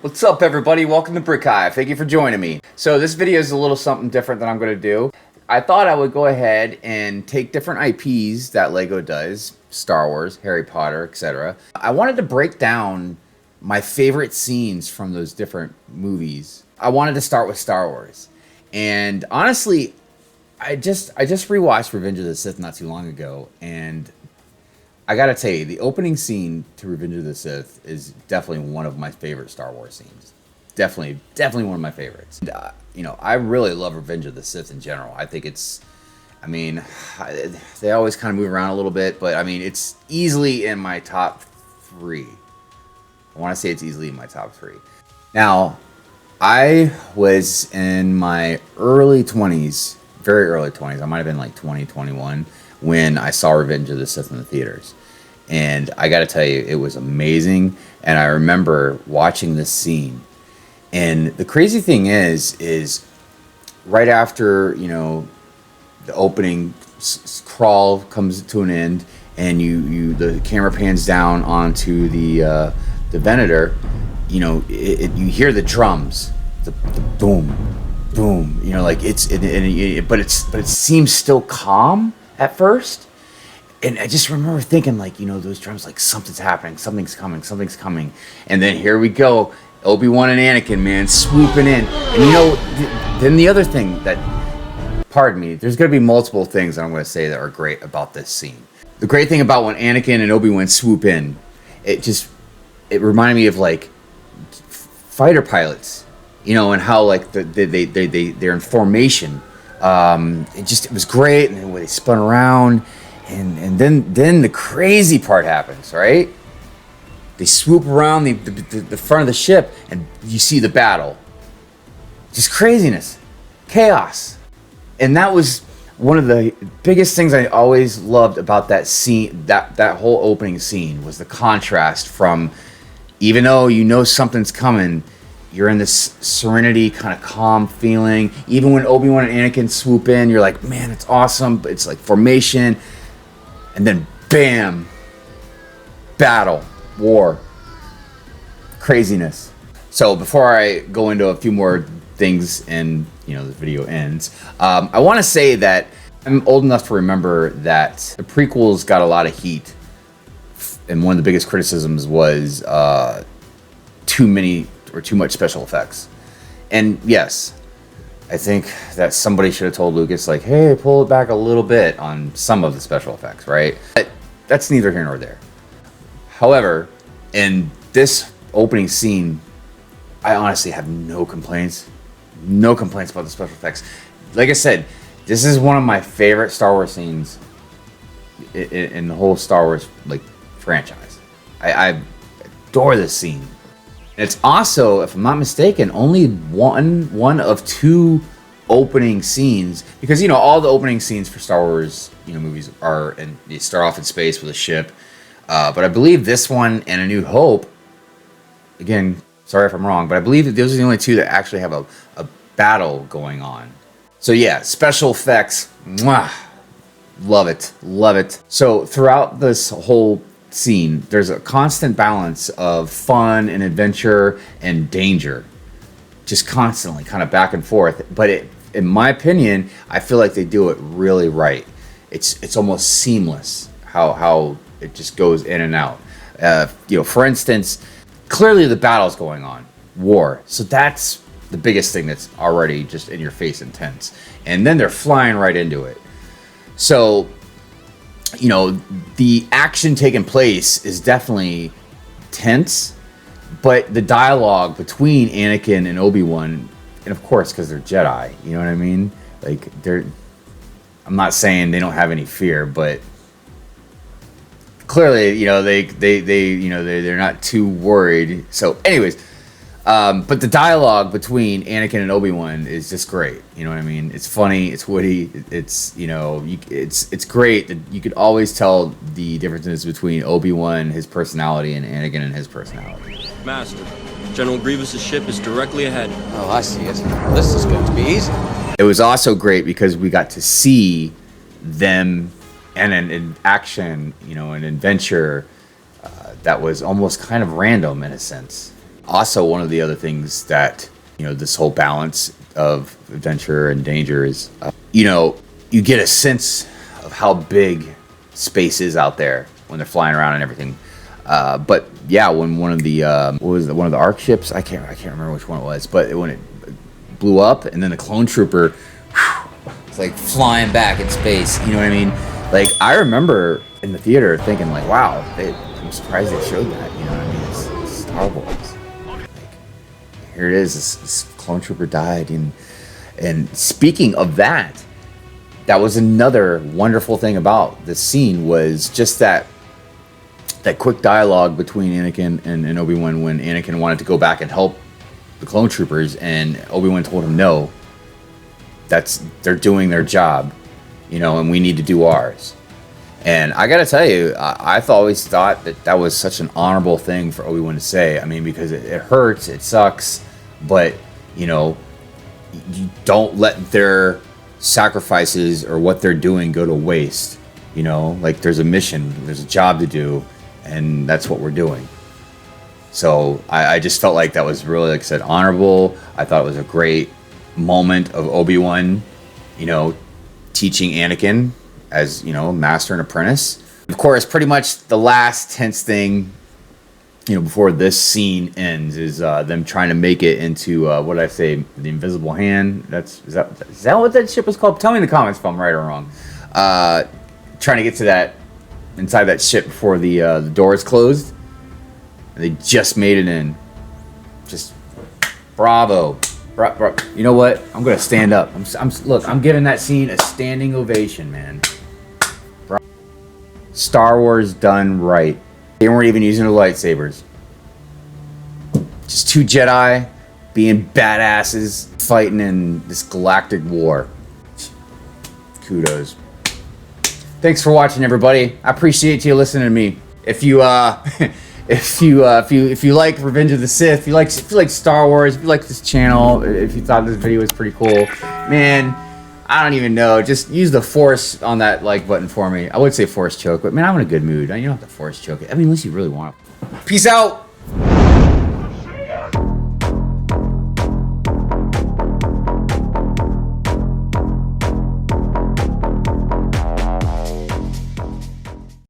What's up, everybody? Welcome to Brick Hive. Thank you for joining me. So this video is a little something different than I'm going to do. I thought I would go ahead and take different IPs that LEGO does, Star Wars, Harry Potter, etc. I wanted to break down my favorite scenes from those different movies. I wanted to start with Star Wars. And honestly, I just rewatched Revenge of the Sith not too long ago, and I gotta tell you, the opening scene to Revenge of the Sith is definitely one of my favorite Star Wars scenes. Definitely one of my favorites. And, I really love Revenge of the Sith in general. I think they always kind of move around a little bit, but I mean, it's easily in my top 3. I want to say it's easily in my top 3. Now, I was in my early 20s, very early 20s. I might have been like 20, 21 when I saw Revenge of the Sith in the theaters. And I got to tell you, it was amazing. And I remember watching this scene. And the crazy thing is right after, the opening crawl comes to an end, and the camera pans down onto the Venator, you hear the drums, the boom, boom, but it seems still calm at first. And I just remember thinking, those drums, something's happening, something's coming. And then here we go, Obi-Wan and Anakin, man, swooping in. And then the other thing pardon me, there's going to be multiple things that I'm going to say that are great about this scene. The great thing about when Anakin and Obi-Wan swoop in, it reminded me of, fighter pilots, and how, they're in formation. It was great, and the way they spun around. And then the crazy part happens, right? They swoop around the front of the ship, and you see the battle. Just craziness, chaos. And that was one of the biggest things I always loved about that scene, that whole opening scene, was the contrast from, even though something's coming, you're in this serenity, kind of calm feeling. Even when Obi-Wan and Anakin swoop in, you're like, man, it's awesome, but it's like formation. And then, bam, battle, war, craziness. So before I go into a few more things and, the video ends, I want to say that I'm old enough to remember that the prequels got a lot of heat. And one of the biggest criticisms was too many or too much special effects. And yes, I think that somebody should have told Lucas, hey, pull it back a little bit on some of the special effects, right? But that's neither here nor there. However, in this opening scene, I honestly have no complaints. No complaints about the special effects. Like I said, this is one of my favorite Star Wars scenes in the whole Star Wars franchise. I adore this scene. It's also, if I'm not mistaken, only one of 2 opening scenes, because all the opening scenes for Star Wars movies are, and they start off in space with a ship, but I believe this one and A New Hope, again, sorry if I'm wrong, but I believe that those are the only 2 that actually have a battle going on. So yeah, special effects, mwah, love it. So throughout this whole scene, there's a constant balance of fun and adventure and danger, just constantly kind of back and forth. But in my opinion, I feel like they do it really right. It's almost seamless how it just goes in and out. For instance, clearly the battle's going on, war. So that's the biggest thing that's already just in your face intense. And then they're flying right into it. So the action taking place is definitely tense, but the dialogue between Anakin and Obi-Wan, and of course, because they're Jedi, you know what I mean? I'm not saying they don't have any fear, but clearly, they're not too worried. So anyways, but the dialogue between Anakin and Obi-Wan is just great. You know what I mean? It's funny, it's witty, it's great that you could always tell the differences between Obi-Wan, his personality, and Anakin and his personality. Master, General Grievous's ship is directly ahead. Oh, I see it. This is going to be easy. It was also great because we got to see them and an action, an adventure that was almost kind of random in a sense. Also, one of the other things that, you know, this whole balance of adventure and danger is, you know, you get a sense of how big space is out there when they're flying around and everything. But yeah, when one of the one of the ARC ships, I can't remember which one it was, but when it blew up and then the clone trooper, it's like flying back in space. You know what I mean? Like, I remember in the theater thinking like, wow, I'm surprised they showed that. You know what I mean? It's Star Wars. Like, here it is. This clone trooper died, and speaking of that, that was another wonderful thing about the scene, was just that quick dialogue between Anakin and Obi-Wan, when Anakin wanted to go back and help the clone troopers, and Obi-Wan told him, no, they're doing their job, you know, and we need to do ours. And I gotta tell you, I've always thought that was such an honorable thing for Obi-Wan to say. I mean, because it hurts, it sucks, but, you know, you don't let their sacrifices or what they're doing go to waste. You know, like, there's a mission, there's a job to do, and that's what we're doing. So I just felt like that was really, like I said, honorable. I thought it was a great moment of Obi-Wan, you know, teaching Anakin as, you know, master and apprentice. Of course, pretty much the last tense thing, you know, before this scene ends is them trying to make it into what did I say, the Invisible Hand. Is that what that ship was called? Tell me in the comments if I'm right or wrong. Trying to get to that inside that ship before the doors closed. And they just made it in. Just bravo. You know what? I'm gonna stand up. Look, I'm giving that scene a standing ovation, man. Star Wars done right. They weren't even using the lightsabers. Just two Jedi being badasses fighting in this galactic war. Kudos. Thanks for watching, everybody. I appreciate you listening to me. If you if you like Revenge of the Sith, if you like Star Wars, if you like this channel, if you thought this video was pretty cool, man, I don't even know. Just use the force on that like button for me. I would say force choke, but man, I'm in a good mood. You don't have to force choke it. I mean, unless you really want to. Peace out.